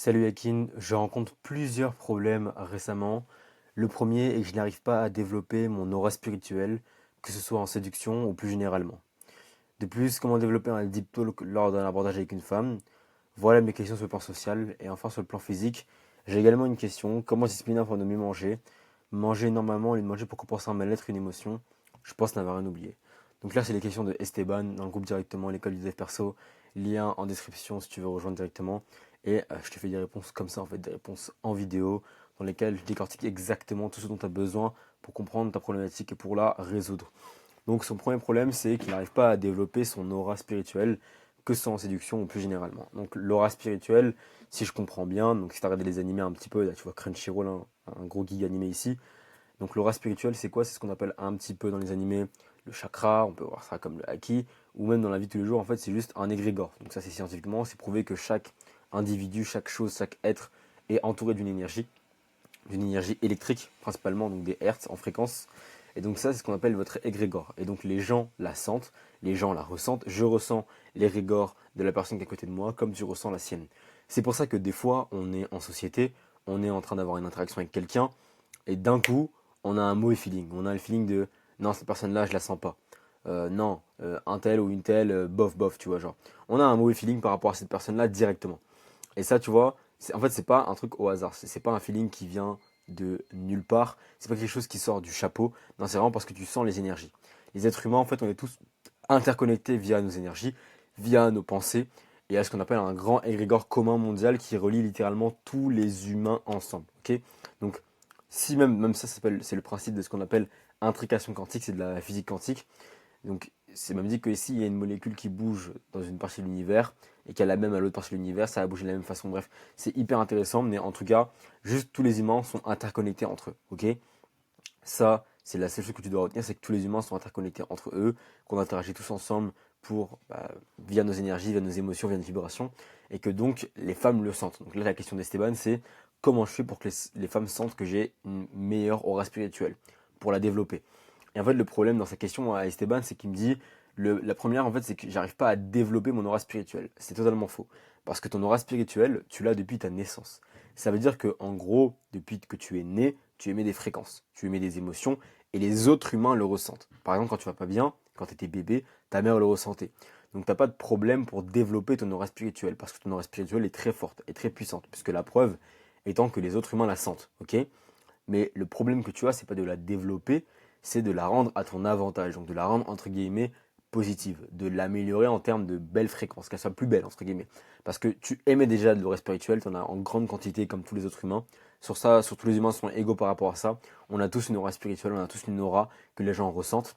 Salut Akin, je rencontre plusieurs problèmes récemment. Le premier est que je n'arrive pas à développer mon aura spirituelle, que ce soit en séduction ou plus généralement. De plus, comment développer un deep talk lors d'un abordage avec une femme? Voilà mes questions sur le plan social. Et enfin sur le plan physique, j'ai également une question. Comment se discipliner afin de mieux manger? Manger normalement au lieu de manger pour compenser un mal-être, une émotion. Je pense n'avoir rien oublié. Donc là, c'est les questions de Esteban dans le groupe directement, l'école du dev perso. Lien en description si tu veux rejoindre directement. Et je te fais des réponses comme ça, en fait, des réponses en vidéo dans lesquelles je décortique exactement tout ce dont tu as besoin pour comprendre ta problématique et pour la résoudre. Donc son premier problème, c'est qu'il n'arrive pas à développer son aura spirituelle, que ce soit en séduction ou plus généralement. Donc l'aura spirituelle, si je comprends bien, donc si tu as regardé les animés un petit peu, là tu vois Crunchyroll, un gros geek animé ici. Donc l'aura spirituelle, c'est quoi? C'est ce qu'on appelle un petit peu dans les animés le chakra, on peut voir ça comme le haki, ou même dans la vie de tous les jours, en fait c'est juste un égrégore. Donc ça c'est scientifiquement, c'est prouvé que chaque individu, chaque chose, chaque être est entouré d'une énergie électrique principalement, donc des hertz en fréquence. Et donc ça, c'est ce qu'on appelle votre égrégore. Et donc les gens la sentent, les gens la ressentent. Je ressens l'égrégore de la personne qui est à côté de moi comme tu ressens la sienne. C'est pour ça que des fois, on est en société, on est en train d'avoir une interaction avec quelqu'un, et d'un coup, on a un mauvais feeling. On a le feeling de non, cette personne-là, je la sens pas. Non, un tel ou une telle, bof, bof, tu vois, genre. On a un mauvais feeling par rapport à cette personne-là directement. Et ça, tu vois, en fait, c'est pas un truc au hasard. C'est pas un feeling qui vient de nulle part. C'est pas quelque chose qui sort du chapeau. Non, c'est vraiment parce que tu sens les énergies. Les êtres humains, en fait, on est tous interconnectés via nos énergies, via nos pensées, et à ce qu'on appelle un grand égrégore commun mondial qui relie littéralement tous les humains ensemble. Ok. Donc, si même ça s'appelle, c'est le principe de ce qu'on appelle intrication quantique, c'est de la physique quantique. Donc, c'est même dit que ici, il y a une molécule qui bouge dans une partie de l'univers et qu'elle a même à l'autre partie de l'univers, ça va bouger de la même façon. Bref, c'est hyper intéressant, mais en tout cas, juste tous les humains sont interconnectés entre eux. Ok. Ça, c'est la seule chose que tu dois retenir, c'est que tous les humains sont interconnectés entre eux, qu'on interagit tous ensemble via nos énergies, via nos émotions, via nos vibrations, et que donc les femmes le sentent. Donc là, la question d'Esteban, c'est comment je fais pour que les femmes sentent que j'ai une meilleure aura spirituelle, pour la développer. Et en fait, le problème dans sa question à Esteban, c'est qu'il me dit, la première, en fait, c'est que j'arrive pas à développer mon aura spirituelle. C'est totalement faux. Parce que ton aura spirituelle, tu l'as depuis ta naissance. Ça veut dire que, en gros, depuis que tu es né, tu émets des fréquences, tu émets des émotions, et les autres humains le ressentent. Par exemple, quand tu vas pas bien, quand tu étais bébé, ta mère le ressentait. Donc t'as pas de problème pour développer ton aura spirituelle, parce que ton aura spirituelle est très forte et très puissante, puisque la preuve étant que les autres humains la sentent, ok? Mais le problème que tu as, c'est pas de la développer, c'est de la rendre à ton avantage, donc de la rendre entre guillemets positive, de l'améliorer en termes de belle fréquence, qu'elle soit plus belle entre guillemets. Parce que tu émets déjà de l'aura spirituelle, tu en as en grande quantité comme tous les autres humains. Sur ça, sur tous les humains sont égaux par rapport à ça. On a tous une aura spirituelle, on a tous une aura que les gens ressentent.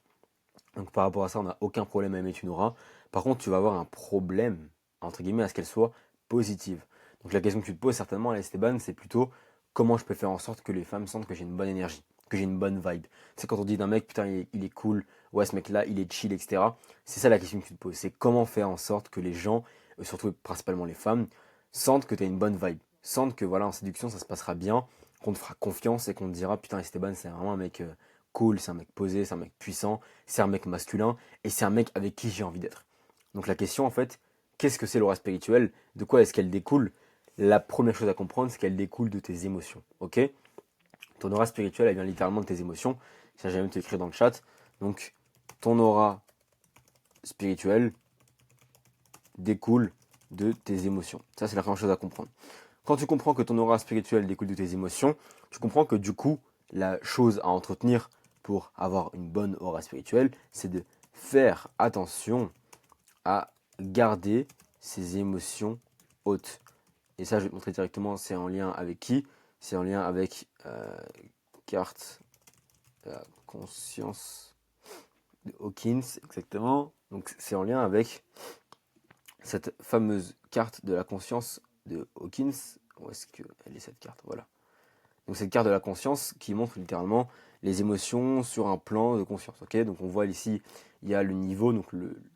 Donc par rapport à ça, on n'a aucun problème à émettre une aura. Par contre, tu vas avoir un problème, entre guillemets, à ce qu'elle soit positive. Donc la question que tu te poses certainement à Esteban, c'est plutôt comment je peux faire en sorte que les femmes sentent que j'ai une bonne énergie, que j'ai une bonne vibe. C'est quand on dit d'un mec, putain, il est cool, ouais, ce mec-là, il est chill, etc. C'est ça la question que tu te poses. C'est comment faire en sorte que les gens, surtout principalement les femmes, sentent que tu as une bonne vibe. Sentent que voilà, en séduction, ça se passera bien, qu'on te fera confiance et qu'on te dira, putain, Esteban, c'est vraiment un mec cool, c'est un mec posé, c'est un mec puissant, c'est un mec masculin, et c'est un mec avec qui j'ai envie d'être. Donc la question en fait, qu'est-ce que c'est l'aura spirituelle? De quoi est-ce qu'elle découle? La première chose à comprendre, c'est qu'elle découle de tes émotions. Ok. Ton aura spirituelle, elle vient littéralement de tes émotions. Ça, j'ai même te écrit dans le chat. Donc, ton aura spirituelle découle de tes émotions. Ça, c'est la première chose à comprendre. Quand tu comprends que ton aura spirituelle découle de tes émotions, tu comprends que du coup, la chose à entretenir pour avoir une bonne aura spirituelle, c'est de faire attention à garder ses émotions hautes. Et ça, je vais te montrer directement, c'est en lien avec qui? C'est en lien avec carte de la conscience de Hawkins, exactement. Donc c'est en lien avec cette fameuse carte de la conscience de Hawkins. Où est-ce qu'elle est cette carte? Voilà. Donc cette carte de la conscience qui montre littéralement les émotions sur un plan de conscience. Ok, donc on voit ici, il y a le niveau, donc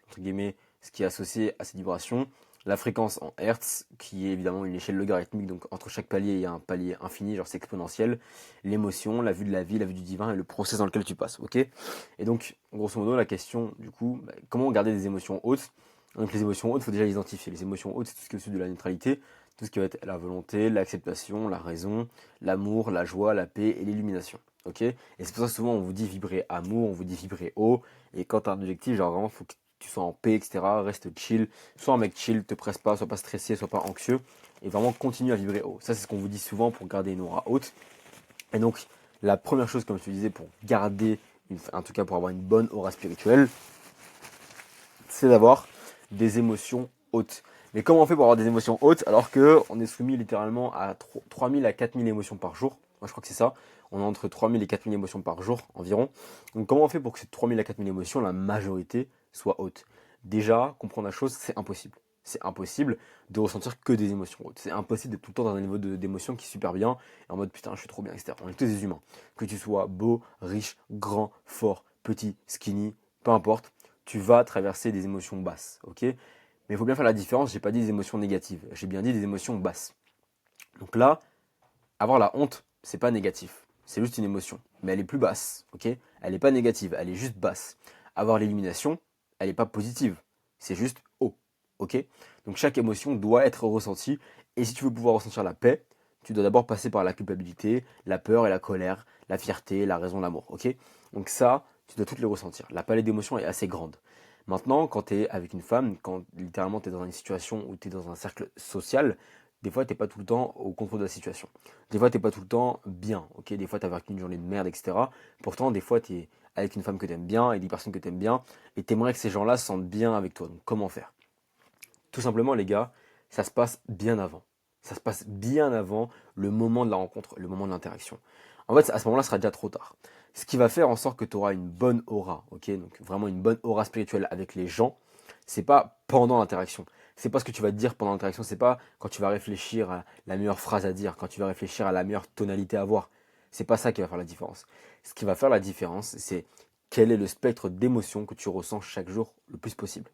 entre guillemets, ce qui est associé à cette vibration, la fréquence en Hertz, qui est évidemment une échelle logarithmique, donc entre chaque palier, il y a un palier infini, genre c'est exponentiel, l'émotion, la vue de la vie, la vue du divin et le process dans lequel tu passes. Ok. Et donc, grosso modo, la question, du coup, comment garder des émotions hautes? Donc les émotions hautes, il faut déjà les identifier. Les émotions hautes, c'est tout ce qui est au-dessus de la neutralité. tout ce qui va être la volonté, l'acceptation, la raison, l'amour, la joie, la paix et l'illumination. Ok? Et c'est pour ça que souvent on vous dit vibrer amour, on vous dit vibrer haut, et quand tu as un objectif, genre vraiment, faut que tu sois en paix, etc., reste chill, sois un mec chill, te presse pas, sois pas stressé, sois pas anxieux, et vraiment continue à vibrer haut. Ça, c'est ce qu'on vous dit souvent pour garder une aura haute. Et donc, la première chose, comme je te disais, pour garder, en tout cas pour avoir une bonne aura spirituelle, c'est d'avoir des émotions hautes. Mais comment on fait pour avoir des émotions hautes alors qu'on est soumis littéralement à 3000 à 4000 émotions par jour? Moi je crois que c'est ça. On a entre 3000 et 4000 émotions par jour environ. Donc comment on fait pour que ces 3000 à 4000 émotions, la majorité, soient hautes? Déjà, comprendre la chose, c'est impossible. C'est impossible de ressentir que des émotions hautes. C'est impossible d'être tout le temps dans un niveau d'émotion qui est super bien, et en mode putain, je suis trop bien, etc. On est tous des humains. Que tu sois beau, riche, grand, fort, petit, skinny, peu importe, tu vas traverser des émotions basses, ok? Mais il faut bien faire la différence, j'ai pas dit des émotions négatives, j'ai bien dit des émotions basses. Donc là, avoir la honte, c'est pas négatif, c'est juste une émotion, mais elle est plus basse, ok? Elle n'est pas négative, elle est juste basse. Avoir l'élimination, elle n'est pas positive, c'est juste haut, ok? Donc chaque émotion doit être ressentie, et si tu veux pouvoir ressentir la paix, tu dois d'abord passer par la culpabilité, la peur et la colère, la fierté, la raison, l'amour, ok? Donc ça, tu dois toutes les ressentir. La palette d'émotions est assez grande. Maintenant, quand tu es avec une femme, quand littéralement tu es dans une situation où tu es dans un cercle social, des fois tu n'es pas tout le temps au contrôle de la situation. Des fois tu n'es pas tout le temps bien, ok? Des fois tu as vécu une journée de merde, etc. Pourtant, des fois tu es avec une femme que tu aimes bien et des personnes que tu aimes bien et tu aimerais que ces gens-là se sentent bien avec toi. Donc comment faire? Tout simplement, les gars, ça se passe bien avant. Ça se passe bien avant le moment de la rencontre, le moment de l'interaction. En fait, à ce moment-là, ce sera déjà trop tard. Ce qui va faire en sorte que tu auras une bonne aura, ok? Donc vraiment une bonne aura spirituelle avec les gens, c'est pas pendant l'interaction. C'est pas ce que tu vas te dire pendant l'interaction, c'est pas quand tu vas réfléchir à la meilleure phrase à dire, quand tu vas réfléchir à la meilleure tonalité à avoir. C'est pas ça qui va faire la différence. Ce qui va faire la différence, c'est quel est le spectre d'émotions que tu ressens chaque jour le plus possible.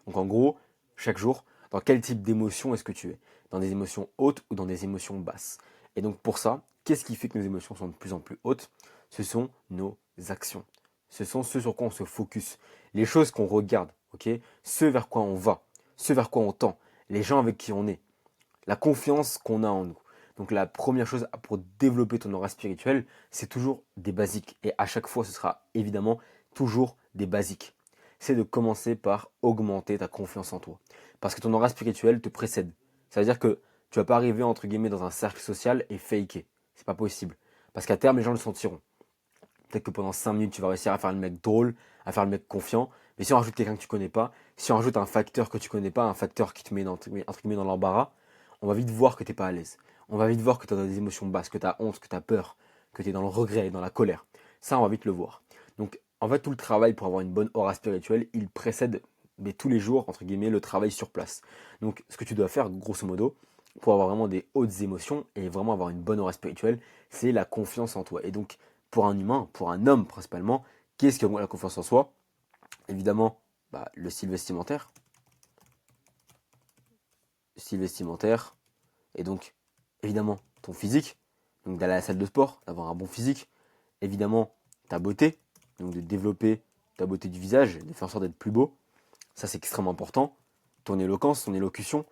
Donc en gros, chaque jour, dans quel type d'émotion est-ce que tu es? Dans des émotions hautes ou dans des émotions basses? Et donc pour ça, qu'est-ce qui fait que nos émotions sont de plus en plus hautes? Ce sont nos actions. Ce sont ce sur quoi on se focus. Les choses qu'on regarde, ok? Ce vers quoi on va, ce vers quoi on tend, les gens avec qui on est, la confiance qu'on a en nous. Donc la première chose pour développer ton aura spirituelle, c'est toujours des basiques. Et à chaque fois, ce sera évidemment toujours des basiques. C'est de commencer par augmenter ta confiance en toi. Parce que ton aura spirituelle te précède. Ça veut dire que tu vas pas arriver entre guillemets dans un cercle social et faker. C'est pas possible. Parce qu'à terme, les gens le sentiront. Peut-être que pendant 5 minutes, tu vas réussir à faire le mec drôle, à faire le mec confiant. Mais si on rajoute quelqu'un que tu connais pas, si on rajoute un facteur que tu connais pas, un facteur qui te met entre guillemets dans l'embarras, on va vite voir que tu n'es pas à l'aise. On va vite voir que tu as des émotions basses, que tu as honte, que tu as peur, que tu es dans le regret, dans la colère. Ça, on va vite le voir. Donc, en fait, tout le travail pour avoir une bonne aura spirituelle, il précède mais tous les jours, entre guillemets, le travail sur place. Donc, ce que tu dois faire, grosso modo, pour avoir vraiment des hautes émotions et vraiment avoir une bonne aura spirituelle, c'est la confiance en toi. Et donc, pour un humain, pour un homme principalement, qu'est-ce qui augmente la confiance en soi? Évidemment, le style vestimentaire. Le style vestimentaire, et donc, évidemment, ton physique, donc d'aller à la salle de sport, d'avoir un bon physique, évidemment, ta beauté, donc de développer ta beauté du visage, de faire en sorte d'être plus beau, ça c'est extrêmement important. Ton éloquence, ton élocution,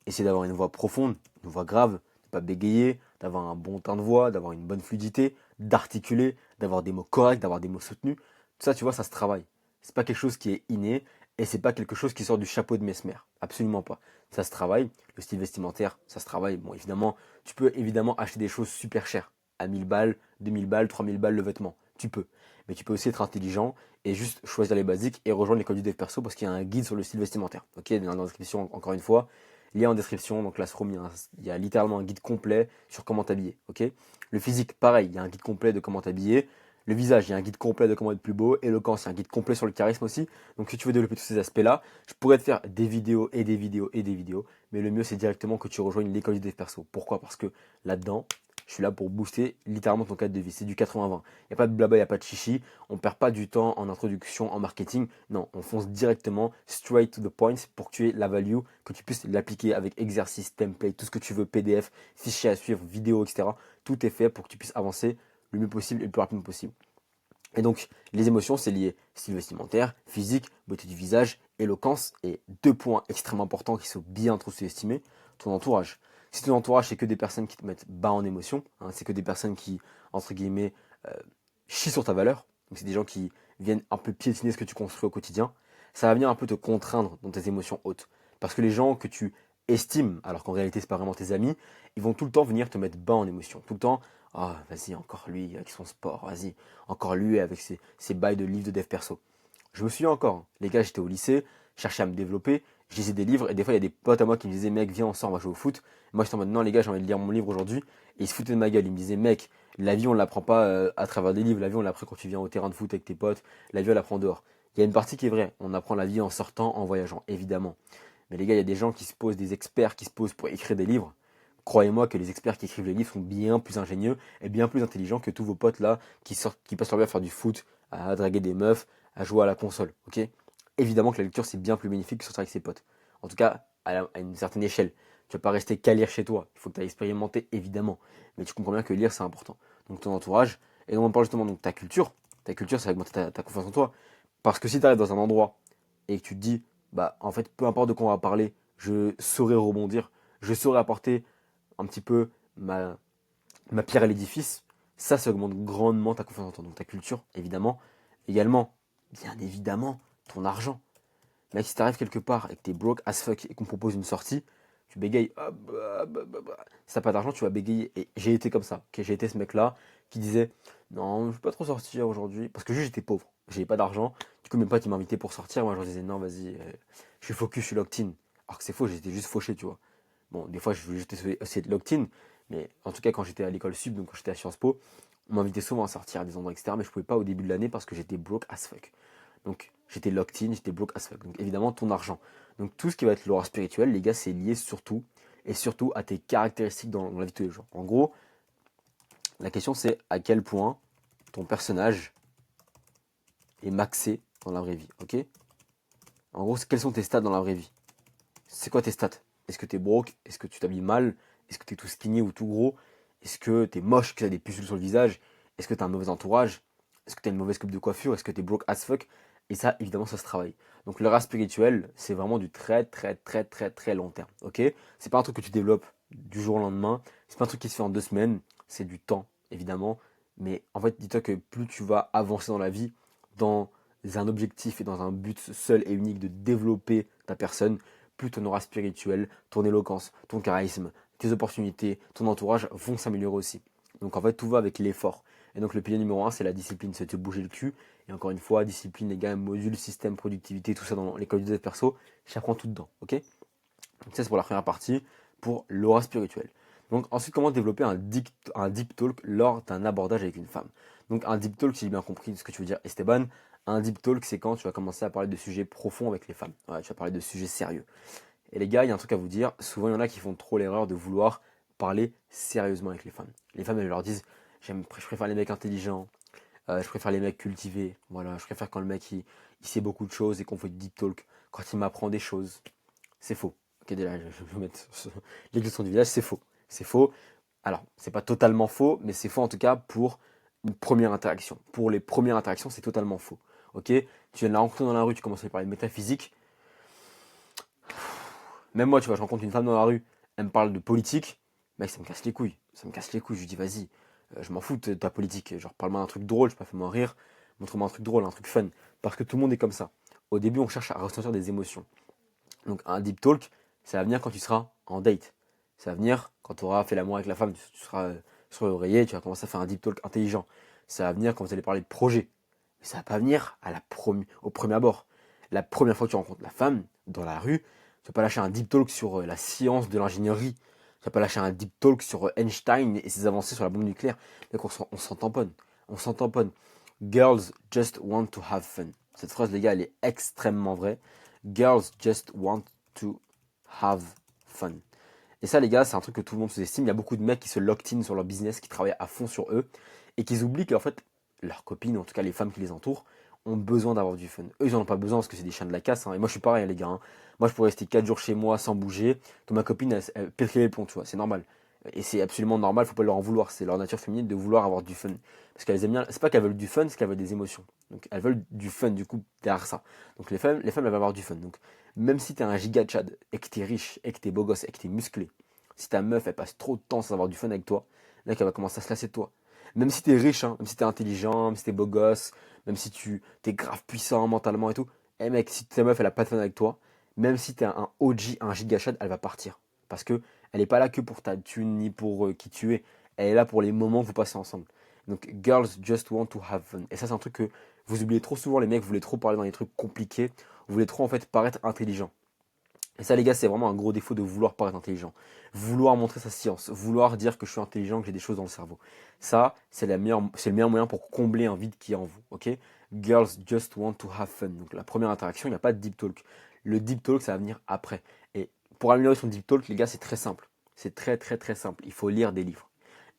essayer d'avoir une voix profonde, une voix grave, de ne pas bégayer, d'avoir un bon teint de voix, d'avoir une bonne fluidité, d'articuler, d'avoir des mots corrects, d'avoir des mots soutenus. Tout ça, tu vois, ça se travaille. C'est pas quelque chose qui est inné et c'est pas quelque chose qui sort du chapeau de Mesmer. Absolument pas. Ça se travaille. Le style vestimentaire, ça se travaille. Bon, évidemment, tu peux évidemment acheter des choses super chères. À 1000 balles, 2000 balles, 3000 balles le vêtement. Tu peux. Mais tu peux aussi être intelligent et juste choisir les basiques et rejoindre l'école du dev perso parce qu'il y a un guide sur le style vestimentaire. Ok, dans la description, encore une fois. Lien en description, donc Classroom, il y a littéralement un guide complet sur comment t'habiller. Ok. Le physique, pareil, il y a un guide complet de comment t'habiller. Le visage, il y a un guide complet de comment être plus beau. Éloquence, il y a un guide complet sur le charisme aussi. Donc si tu veux développer tous ces aspects-là, je pourrais te faire des vidéos et des vidéos et des vidéos. Mais le mieux, c'est directement que tu rejoignes l'école du dev perso. Pourquoi? Parce que là-dedans, je suis là pour booster littéralement ton cadre de vie. C'est du 80-20. Il n'y a pas de blabla, il n'y a pas de chichi. On ne perd pas du temps en introduction, en marketing. Non, on fonce directement, straight to the point, pour que tu aies la value, que tu puisses l'appliquer avec exercice, template, tout ce que tu veux, PDF, fichier à suivre, vidéo, etc. Tout est fait pour que tu puisses avancer le mieux possible et le plus rapidement possible. Et donc, les émotions, c'est lié style vestimentaire, physique, beauté du visage, éloquence, et deux points extrêmement importants qui sont bien trop sous-estimés, ton entourage. Si ton entourage, c'est que des personnes qui te mettent bas en émotion, hein, c'est que des personnes qui, entre guillemets, euh, chient sur ta valeur, donc c'est des gens qui viennent un peu piétiner ce que tu construis au quotidien, ça va venir un peu te contraindre dans tes émotions hautes. Parce que les gens que tu estimes, alors qu'en réalité, c'est pas vraiment tes amis, ils vont tout le temps venir te mettre bas en émotion. Tout le temps, ah, vas-y, encore lui avec son sport, vas-y, encore lui avec ses bails de livres de dev perso. Je me souviens encore, hein. Les gars, j'étais au lycée, je cherchais à me développer, je lisais des livres, et des fois, il y a des potes à moi qui me disaient, mec, viens, on sort, on va jouer au foot. Moi, j'étais en mode, non, les gars, j'ai envie de lire mon livre aujourd'hui. Et ils se foutaient de ma gueule. Ils me disaient, mec, la vie, on ne l'apprend pas à travers des livres, la vie, on l'apprend quand tu viens au terrain de foot avec tes potes, la vie, on l'apprend dehors. Il y a une partie qui est vraie, on apprend la vie en sortant, en voyageant, évidemment. Mais les gars, il y a des gens qui se posent, des experts qui se posent pour écrire des livres. Croyez-moi que les experts qui écrivent les livres sont bien plus ingénieux et bien plus intelligents que tous vos potes là qui sortent, qui passent leur vie à faire du foot, à draguer des meufs, à jouer à la console. Ok? Évidemment que la lecture c'est bien plus bénéfique que sortir avec ses potes. En tout cas, à une certaine échelle. Tu vas pas rester qu'à lire chez toi. Il faut que tu ailles expérimenter évidemment. Mais tu comprends bien que lire c'est important. Donc ton entourage, et on parle justement de ta culture. Ta culture, ça va augmenter ta confiance en toi. Parce que si tu arrives dans un endroit et que tu te dis, bah en fait, peu importe de quoi on va parler, je saurai rebondir, je saurai apporter un petit peu ma pierre à l'édifice, ça augmente grandement ta confiance en toi. Donc ta culture, évidemment. Également, bien évidemment, ton argent. Mec, si t'arrives quelque part et que t'es broke as fuck et qu'on propose une sortie, tu bégayes. Ah, bah. Si t'as pas d'argent, tu vas bégayer. Et j'ai été comme ça. Okay, j'ai été ce mec-là qui disait non, je vais pas trop sortir aujourd'hui. Parce que juste j'étais pauvre. J'avais pas d'argent. Du coup, mes potes ils m'invitaient pour sortir. Moi, je leur disais non, vas-y, je suis focus, je suis locked in. Alors que c'est faux, j'étais juste fauché, tu vois. Bon, des fois, je voulais juste essayer de locked in. Mais en tout cas, quand j'étais à l'école sub, donc quand j'étais à Sciences Po, on m'invitait souvent à sortir à des endroits, etc. Mais je pouvais pas au début de l'année parce que j'étais broke as fuck. Donc j'étais locked in, j'étais broke as fuck. Donc évidemment, ton argent. Donc tout ce qui va être l'aura spirituel, les gars, c'est lié surtout et surtout à tes caractéristiques dans la vie de tous les jours. En gros, la question c'est à quel point ton personnage est maxé dans la vraie vie, ok? En gros, quels sont tes stats dans la vraie vie? C'est quoi tes stats? Est-ce que t'es broke? Est-ce que tu t'habilles mal? Est-ce que t'es tout skinny ou tout gros? Est-ce que t'es moche, que t'as des pustules sur le visage? Est-ce que t'as un mauvais entourage? Est-ce que t'as une mauvaise coupe de coiffure? Est-ce que t'es broke as fuck? Et ça, évidemment, ça se travaille. Donc le rat spirituel, c'est vraiment du très très très très très long terme. Ok? C'est pas un truc que tu développes du jour au lendemain. C'est pas un truc qui se fait en 2 semaines. C'est du temps, évidemment. Mais en fait, dis-toi que plus tu vas avancer dans la vie, dans un objectif et dans un but seul et unique de développer ta personne, plus ton aura spirituel, ton éloquence, ton charisme, tes opportunités, ton entourage vont s'améliorer aussi. Donc en fait, tout va avec l'effort. Et donc le pilier numéro un, c'est la discipline, c'est te bouger le cul. Et encore une fois, discipline, les gars, module, système, productivité, tout ça dans l'école du dev perso, j'apprends tout dedans, ok? Donc ça, c'est pour la première partie, pour l'aura spirituelle. Donc ensuite, comment développer un deep talk lors d'un abordage avec une femme. Donc un deep talk, si j'ai bien compris ce que tu veux dire, Esteban, un deep talk, c'est quand tu vas commencer à parler de sujets profonds avec les femmes. Ouais, tu vas parler de sujets sérieux. Et les gars, il y a un truc à vous dire, souvent il y en a qui font trop l'erreur de vouloir parler sérieusement avec les femmes. Les femmes, elles leur disent, je préfère les mecs intelligents, je préfère les mecs cultivés, voilà, je préfère quand le mec il sait beaucoup de choses et qu'on fait du deep talk, quand il m'apprend des choses. C'est faux. Ok, déjà, je vais mettre l'expression du village, c'est faux. C'est faux. Alors, c'est pas totalement faux, mais c'est faux en tout cas pour une première interaction. Pour les premières interactions, c'est totalement faux. Ok, tu viens de la rencontrer dans la rue, tu commences à lui parler de métaphysique. Même moi, tu vois, je rencontre une femme dans la rue, elle me parle de politique, mec, ça me casse les couilles. Ça me casse les couilles. Je lui dis, vas-y, je m'en fous de ta politique. Genre, parle-moi d'un truc drôle, je peux pas faire moi rire. Montre-moi un truc drôle, un truc fun. Parce que tout le monde est comme ça. Au début, on cherche à ressentir des émotions. Donc, un deep talk, ça va venir quand tu seras en date. Ça va venir quand tu auras fait l'amour avec la femme, tu seras sur l'oreiller, tu vas commencer à faire un deep talk intelligent. Ça va venir quand vous allez parler de projet. Mais ça va pas venir au premier abord. La première fois que tu rencontres la femme, dans la rue, tu vas pas lâcher un deep talk sur la science de l'ingénierie. Tu vas pas lâcher un deep talk sur Einstein et ses avancées sur la bombe nucléaire. Donc on s'en tamponne. On s'en tamponne. Girls just want to have fun. Cette phrase, les gars, elle est extrêmement vraie. Girls just want to have fun. Et ça, les gars, c'est un truc que tout le monde sous-estime. Il y a beaucoup de mecs qui se locked in sur leur business, qui travaillent à fond sur eux, et qui oublient qu'en fait, leurs copines, en tout cas les femmes qui les entourent, ont besoin d'avoir du fun. Eux, ils en ont pas besoin parce que c'est des chiens de la casse. Hein. Et moi, je suis pareil, hein, les gars. Hein. Moi, je pourrais rester 4 jours chez moi sans bouger, que ma copine, elle pétrirait le plomb, tu vois. C'est normal. Et c'est absolument normal, faut pas leur en vouloir. C'est leur nature féminine de vouloir avoir du fun. Parce qu'elles aiment bien. C'est pas qu'elles veulent du fun, c'est qu'elles veulent des émotions. Donc, elles veulent du fun, du coup, derrière ça. Donc, les femmes, elles veulent avoir du fun. Donc, même si t'es un giga Chad et que t'es riche, et que t'es beau gosse, et que t'es musclé, Si ta meuf, elle passe trop de temps sans avoir du fun avec toi, là, elle va commencer à se lasser de toi. Même si t'es riche, hein, même si t'es intelligent, même si t'es beau gosse, même si tu t'es grave puissant mentalement et tout, eh mec, si ta meuf, elle a pas de fun avec toi, même si t'es un OG, un gigachad, elle va partir. Parce que elle est pas là que pour ta thune ni pour qui tu es. Elle est là pour les moments que vous passez ensemble. Donc, girls just want to have fun. Et ça, c'est un truc que vous oubliez trop souvent, les mecs. Vous voulez trop parler dans des trucs compliqués. Vous voulez trop, en fait, paraître intelligent. Et ça, les gars, c'est vraiment un gros défaut de vouloir paraître intelligent. Vouloir montrer sa science. Vouloir dire que je suis intelligent, que j'ai des choses dans le cerveau. Ça, c'est le meilleur moyen pour combler un vide qui est en vous. Ok? Girls just want to have fun. Donc, la première interaction, il n'y a pas de deep talk. Le deep talk, ça va venir après. Et pour améliorer son deep talk, les gars, c'est très simple. C'est très, très, très simple. Il faut lire des livres.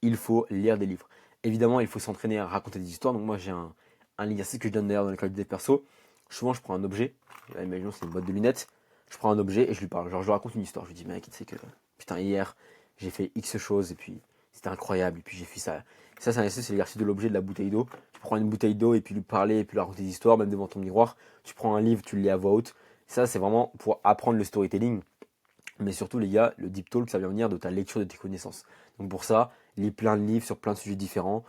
Il faut lire des livres. Évidemment, il faut s'entraîner à raconter des histoires. Donc, moi, j'ai un exercice que je donne d'ailleurs dans l'école des perso. Souvent, je prends un objet. Là, imaginons, c'est une boîte de lunettes. Je prends un objet et je lui parle. Genre, je lui raconte une histoire. Je lui dis, mec, tu sais que, putain, hier, j'ai fait X choses et puis c'était incroyable. Et puis j'ai fait ça. Ça, c'est un exercice, c'est l'exercice de l'objet de la bouteille d'eau. Tu prends une bouteille d'eau et puis lui parler et puis lui raconter des histoires, même devant ton miroir. Tu prends un livre, tu le lis à voix haute. Ça, c'est vraiment pour apprendre le storytelling. Mais surtout, les gars, le deep talk, ça vient venir de ta lecture de tes connaissances. Donc pour ça, lis plein de livres sur plein de sujets différents,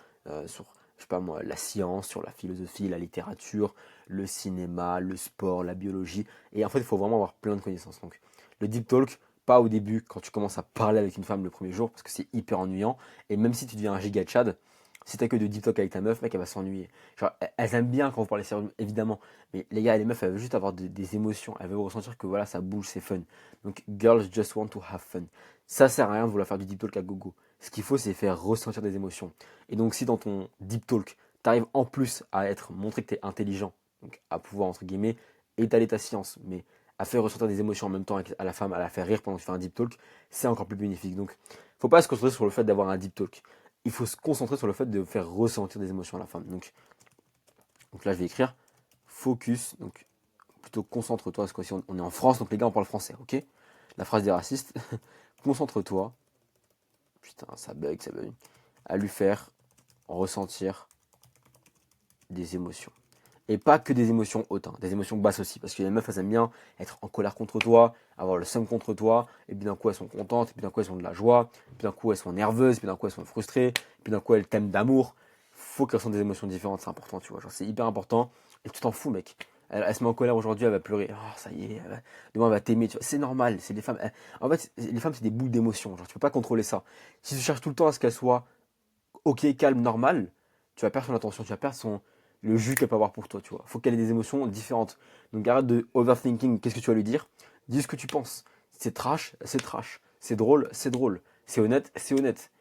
sur, je sais pas moi, la science, sur la philosophie, la littérature, le cinéma, le sport, la biologie. Et en fait, il faut vraiment avoir plein de connaissances. Donc le deep talk, pas au début, quand tu commences à parler avec une femme le premier jour, parce que c'est hyper ennuyant. Et même si tu deviens un giga tchad, si t'as que de deep talk avec ta meuf, mec, elle va s'ennuyer. Genre, elles aiment bien quand vous parlez sérieux, évidemment. Mais les gars, les meufs, elles veulent juste avoir des émotions. Elles veulent ressentir que voilà, ça bouge, c'est fun. Donc, girls just want to have fun. Ça sert à rien de vouloir faire du deep talk à gogo. Ce qu'il faut, c'est faire ressentir des émotions. Et donc, si dans ton deep talk, tu arrives en plus à montrer que tu es intelligent, donc à pouvoir, entre guillemets, étaler ta science, mais à faire ressentir des émotions en même temps à la femme, à la faire rire pendant que tu fais un deep talk, c'est encore plus bénéfique. Donc, faut pas se concentrer sur le fait d'avoir un deep talk. Il faut se concentrer sur le fait de faire ressentir des émotions à la femme. Donc là, je vais écrire focus, donc plutôt concentre-toi, parce que on est en France, donc les gars, on parle français, ok? La phrase des racistes, concentre-toi, putain, ça bug, à lui faire ressentir des émotions. Et pas que des émotions hautes, hein, des émotions basses aussi, parce que les meufs, elles aiment bien être en colère contre toi, avoir le seum contre toi, et puis d'un coup, elles sont contentes, et puis d'un coup, elles ont de la joie, et puis d'un coup, elles sont nerveuses, et puis d'un coup, elles sont frustrées, et puis d'un coup, elles t'aiment d'amour. Faut qu'elles ressentent des émotions différentes, c'est important, tu vois, genre c'est hyper important, et tu t'en fous, mec. Elle se met en colère aujourd'hui, elle va pleurer. Oh, ça y est, demain elle va t'aimer. C'est normal. C'est les femmes. En fait, les femmes, c'est des boules d'émotions. Genre, tu peux pas contrôler ça. Si tu cherches tout le temps à ce qu'elle soit ok, calme, normale, tu vas perdre son attention, tu vas perdre le jus qu'elle peut avoir pour toi, tu vois. Faut qu'elle ait des émotions différentes. Donc arrête de overthinking. Qu'est-ce que tu vas lui dire? Dis ce que tu penses. C'est trash, c'est trash. C'est drôle, c'est drôle. C'est honnête, c'est honnête.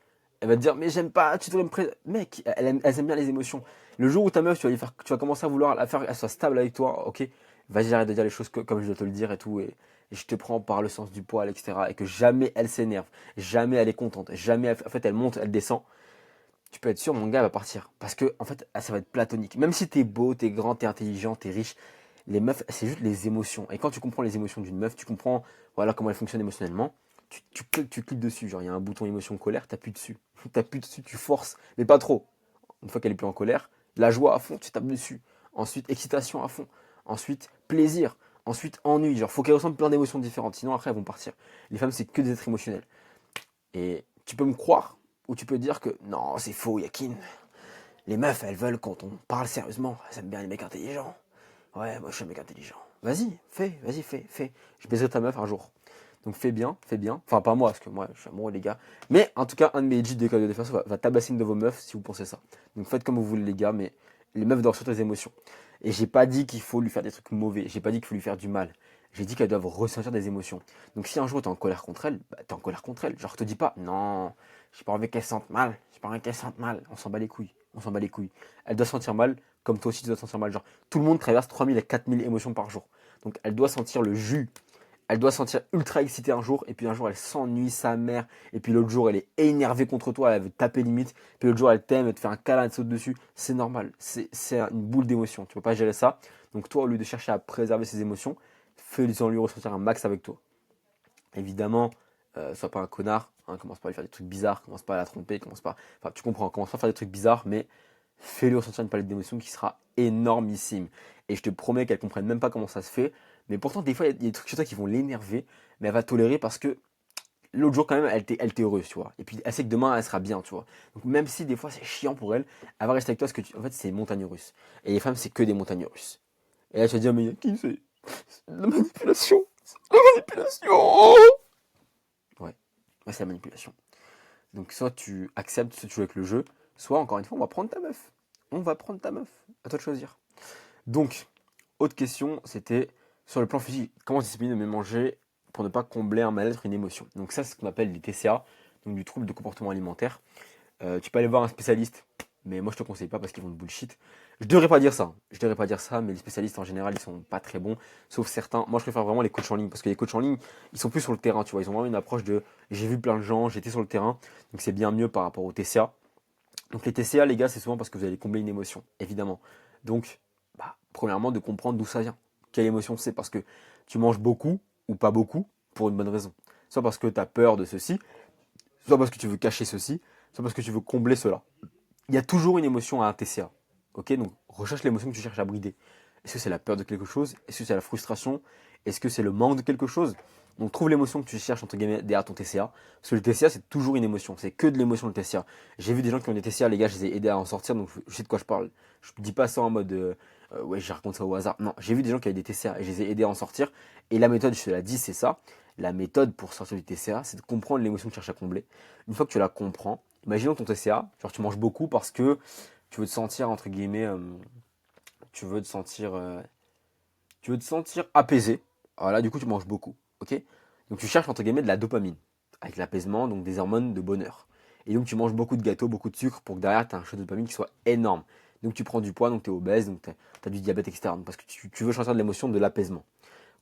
Elle va te dire, mais j'aime pas, tu devrais me Mec, elles aiment bien les émotions. Le jour où ta meuf, tu vas commencer à vouloir la faire, qu'elle soit stable avec toi, ok, vas-y, arrête de dire les choses comme je dois te le dire et tout, et je te prends par le sens du poil, etc. Et que jamais elle s'énerve, jamais elle est contente, jamais, en fait, elle monte, elle descend. Tu peux être sûr, mon gars va partir. Parce que, en fait, ça va être platonique. Même si t'es beau, t'es grand, t'es intelligent, t'es riche, les meufs, c'est juste les émotions. Et quand tu comprends les émotions d'une meuf, tu comprends, voilà, comment elle fonctionne émotionnellement. Tu cliques dessus, genre il y a un bouton émotion colère, t'appuies dessus. T'appuies dessus, tu forces, mais pas trop. Une fois qu'elle est plus en colère, la joie à fond, tu tapes dessus. Ensuite, excitation à fond. Ensuite, plaisir. Ensuite, ennui. Genre, faut qu'elles ressentent plein d'émotions différentes, sinon après elles vont partir. Les femmes, c'est que des êtres émotionnels. Et tu peux me croire, ou tu peux dire que non, c'est faux, Yakin. Les meufs, elles veulent quand on parle sérieusement. Elles aiment bien les mecs intelligents. Ouais, moi je suis un mec intelligent. Vas-y, fais. Je baiserai ta meuf un jour. Donc fais bien, fais bien. Enfin, pas moi, parce que moi, je suis amoureux, les gars. Mais en tout cas, un de mes edits de l'école de défense va tabasser une de vos meufs si vous pensez ça. Donc faites comme vous voulez, les gars, mais les meufs doivent ressentir des émotions. Et j'ai pas dit qu'il faut lui faire des trucs mauvais. J'ai pas dit qu'il faut lui faire du mal. J'ai dit qu'elles doivent ressentir des émotions. Donc si un jour t'es en colère contre elle, bah, t'es en colère contre elle. Genre, te dis pas, non, j'ai pas envie qu'elle sente mal. J'ai pas envie qu'elle sente mal. On s'en bat les couilles. On s'en bat les couilles. Elle doit sentir mal, comme toi aussi tu dois sentir mal. Genre, tout le monde traverse 3000 à 4000 émotions par jour. Donc elle doit sentir le jus. Elle doit sentir ultra excitée un jour, et puis un jour elle s'ennuie sa mère, et puis l'autre jour elle est énervée contre toi, elle veut te taper limite, puis l'autre jour elle t'aime, elle te fait un câlin, elle te saute dessus. C'est normal, c'est une boule d'émotions. Tu peux pas gérer ça. Donc toi, au lieu de chercher à préserver ses émotions, fais-en lui ressentir un max avec toi. Évidemment, sois pas un connard, hein, commence pas à lui faire des trucs bizarres, commence pas à la tromper, commence pas. Enfin, tu comprends, commence pas à faire des trucs bizarres, mais fais-lui ressentir une palette d'émotions qui sera énormissime. Et je te promets qu'elle comprenne même pas comment ça se fait. Mais pourtant, des fois, il y a des trucs sur toi qui vont l'énerver, mais elle va tolérer parce que l'autre jour quand même, elle était heureuse, tu vois. Et puis elle sait que demain, elle sera bien, tu vois. Donc même si des fois c'est chiant pour elle, elle va rester avec toi parce que en fait, c'est une montagne russe. Et les femmes, c'est que des montagnes russes. Et là, tu vas dire, mais qui c'est de la manipulation. C'est de la manipulation. Ouais, c'est la manipulation. Donc soit tu acceptes, soit tu joues avec le jeu, soit encore une fois, on va prendre ta meuf. On va prendre ta meuf. À toi de choisir. Donc, autre question, c'était sur le plan physique, comment discipliner de mes manger pour ne pas combler un mal-être, une émotion. Donc ça, c'est ce qu'on appelle les TCA, donc du trouble de comportement alimentaire. Tu peux aller voir un spécialiste, mais moi je te conseille pas parce qu'ils vont te bullshit. Je devrais pas dire ça. Je devrais pas dire ça, mais les spécialistes en général ils sont pas très bons, sauf certains. Moi je préfère vraiment les coachs en ligne parce que les coachs en ligne ils sont plus sur le terrain, tu vois. Ils ont vraiment une approche de j'ai vu plein de gens, j'étais sur le terrain, donc c'est bien mieux par rapport aux TCA. Donc les TCA les gars c'est souvent parce que vous allez combler une émotion, évidemment. Donc premièrement de comprendre d'où ça vient. Quelle émotion c'est parce que tu manges beaucoup ou pas beaucoup pour une bonne raison. Soit parce que tu as peur de ceci, soit parce que tu veux cacher ceci, soit parce que tu veux combler cela. Il y a toujours une émotion à un TCA. Ok, donc recherche l'émotion que tu cherches à brider. Est-ce que c'est la peur de quelque chose? Est-ce que c'est la frustration? Est-ce que c'est le manque de quelque chose? Donc trouve l'émotion que tu cherches entre guillemets derrière ton TCA. Parce que le TCA c'est toujours une émotion. C'est que de l'émotion le TCA. J'ai vu des gens qui ont des TCA, les gars, je les ai aidés à en sortir, donc je sais de quoi je parle. Je ne dis pas ça en mode ouais, je raconte ça au hasard. Non, j'ai vu des gens qui avaient des TCA et je les ai aidés à en sortir. Et la méthode, je te l'ai dit, c'est ça. La méthode pour sortir du TCA, c'est de comprendre l'émotion que tu cherches à combler. Une fois que tu la comprends, imaginons ton TCA, genre tu manges beaucoup parce que tu veux te sentir entre guillemets, tu veux te sentir, tu veux te sentir apaisé. Voilà, du coup tu manges beaucoup, ok. Donc tu cherches entre guillemets de la dopamine avec l'apaisement, donc des hormones de bonheur. Et donc tu manges beaucoup de gâteaux, beaucoup de sucre pour que derrière tu aies un shot de dopamine qui soit énorme. Donc tu prends du poids, donc tu es obèse, donc tu as du diabète, etc. Donc, parce que tu veux ressentir de l'émotion de l'apaisement.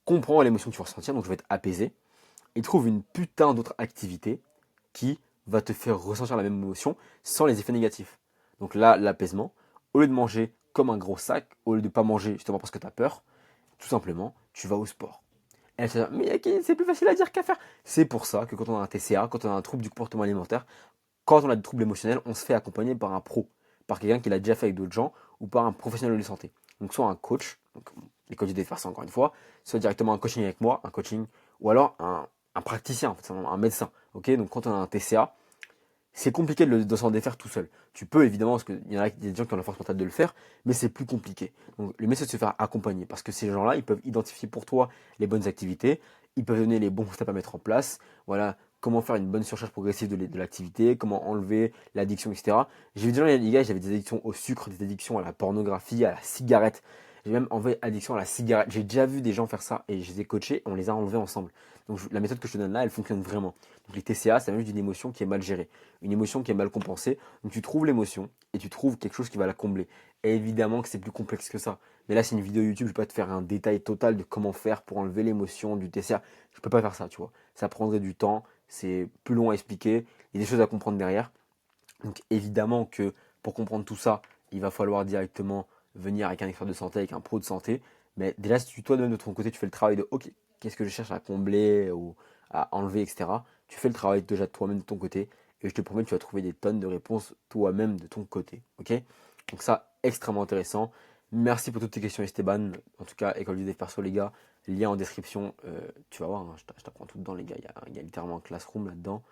Comprends l'émotion que tu vas ressentir, donc je vais être apaisé. Et trouve une putain d'autre activité qui va te faire ressentir la même émotion sans les effets négatifs. Donc là, l'apaisement, au lieu de manger comme un gros sac, au lieu de ne pas manger justement parce que tu as peur, tout simplement, tu vas au sport. Et elle se dit, mais c'est plus facile à dire qu'à faire. C'est pour ça que quand on a un TCA, quand on a un trouble du comportement alimentaire, quand on a des troubles émotionnels, on se fait accompagner par un pro, par quelqu'un qui l'a déjà fait avec d'autres gens ou par un professionnel de santé. Donc soit un coach, donc les coachs de faire ça encore une fois, soit directement un coaching avec moi, un coaching, ou alors un praticien, en fait, un médecin. Ok, donc quand on a un TCA, c'est compliqué de s'en défaire tout seul. Tu peux évidemment, parce qu'il y en a des gens qui ont la force mentale de le faire, mais c'est plus compliqué. Donc le mieux c'est de se faire accompagner, parce que ces gens-là, ils peuvent identifier pour toi les bonnes activités, ils peuvent donner les bons steps à mettre en place, voilà, comment faire une bonne surcharge progressive de l'activité, comment enlever l'addiction, etc. J'ai vu des gens, les gars, j'avais des addictions au sucre, des addictions à la pornographie, à la cigarette. J'ai même enlevé addiction à la cigarette. J'ai déjà vu des gens faire ça et je les ai coachés et on les a enlevés ensemble. Donc la méthode que je te donne là, elle fonctionne vraiment. Donc les TCA, c'est juste une émotion qui est mal gérée, une émotion qui est mal compensée. Donc tu trouves l'émotion et tu trouves quelque chose qui va la combler. Et évidemment que c'est plus complexe que ça. Mais là, c'est une vidéo YouTube, je ne vais pas te faire un détail total de comment faire pour enlever l'émotion du TCA. Je ne peux pas faire ça, tu vois. Ça prendrait du temps, c'est plus long à expliquer, il y a des choses à comprendre derrière. Donc évidemment que pour comprendre tout ça, il va falloir directement venir avec un expert de santé, avec un pro de santé. Mais déjà, si toi-même de ton côté, tu fais le travail de OK, qu'est-ce que je cherche à combler ou à enlever, etc. Tu fais le travail déjà de toi-même de ton côté. Et je te promets que tu vas trouver des tonnes de réponses toi-même de ton côté. OK? Donc ça, extrêmement intéressant. Merci pour toutes tes questions, Esteban. En tout cas, École du Dev Perso, les gars. Lien en description. Tu vas voir, hein, je t'apprends tout dedans, les gars. Il y a littéralement un classroom là-dedans.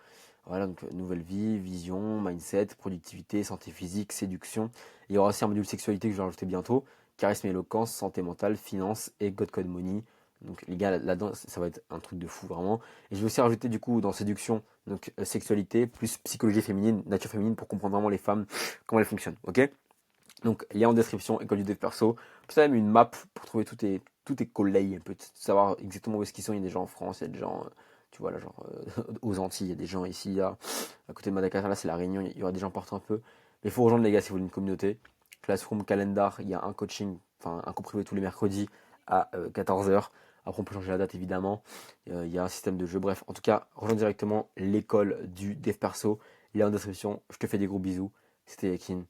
Voilà, donc nouvelle vie, vision, mindset, productivité, santé physique, séduction. Il y aura aussi un module sexualité que je vais rajouter bientôt. Charisme et éloquence, santé mentale, finance et God Code Money. Donc les gars, là-dedans, ça va être un truc de fou vraiment. Et je vais aussi rajouter du coup dans séduction, donc sexualité, plus psychologie féminine, nature féminine pour comprendre vraiment les femmes, comment elles fonctionnent. Ok? Donc lien en description, école du dev perso. Puis ça même une map pour trouver tous tes collègues, un peu savoir exactement où est-ce qu'ils sont. Il y a des gens en France, il y a des gens, tu vois là, genre aux Antilles, il y a des gens ici, là, à côté de Madagascar, là c'est la Réunion, il y aura des gens partout un peu. Mais il faut rejoindre les gars si vous voulez une communauté. Classroom, calendar, il y a un coaching, enfin un cours privé tous les mercredis à 14h. Après on peut changer la date évidemment. Il y a un système de jeu. Bref, en tout cas, rejoins directement l'école du dev perso. Lien en description. Je te fais des gros bisous. C'était Yakin.